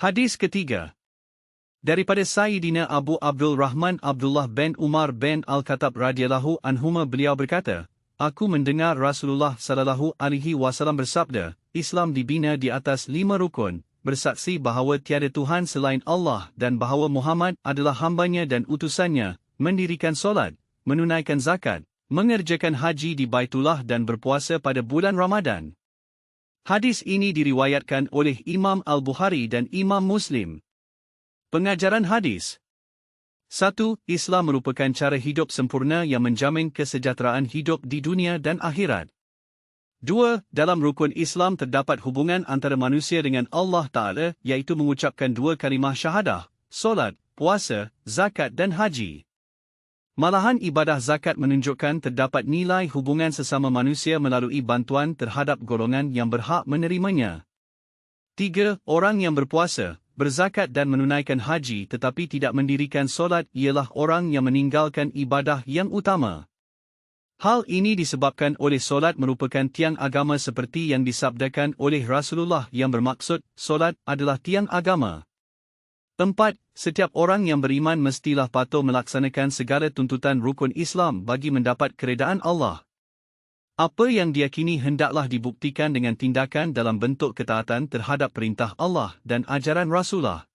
Hadis ketiga. Daripada Sayyidina Abu Abdul Rahman Abdullah bin Umar bin Al-Khattab radhiyallahu anhuma beliau berkata, aku mendengar Rasulullah sallallahu alaihi wasallam bersabda, Islam dibina di atas 5 rukun, bersaksi bahawa tiada Tuhan selain Allah dan bahawa Muhammad adalah hambanya dan utusannya, mendirikan solat, menunaikan zakat, mengerjakan haji di Baitullah dan berpuasa pada bulan Ramadan. Hadis ini diriwayatkan oleh Imam Al-Bukhari dan Imam Muslim. Pengajaran hadis. 1. Islam merupakan cara hidup sempurna yang menjamin kesejahteraan hidup di dunia dan akhirat. 2. Dalam rukun Islam terdapat hubungan antara manusia dengan Allah Ta'ala, iaitu mengucapkan 2 kalimah syahadah, solat, puasa, zakat dan haji. Malahan ibadah zakat menunjukkan terdapat nilai hubungan sesama manusia melalui bantuan terhadap golongan yang berhak menerimanya. 3. Orang yang berpuasa, berzakat dan menunaikan haji tetapi tidak mendirikan solat ialah orang yang meninggalkan ibadah yang utama. Hal ini disebabkan oleh solat merupakan tiang agama seperti yang disabdakan oleh Rasulullah yang bermaksud solat adalah tiang agama. 4. Setiap orang yang beriman mestilah patuh melaksanakan segala tuntutan rukun Islam bagi mendapat keredaan Allah. Apa yang diyakini hendaklah dibuktikan dengan tindakan dalam bentuk ketaatan terhadap perintah Allah dan ajaran Rasulullah.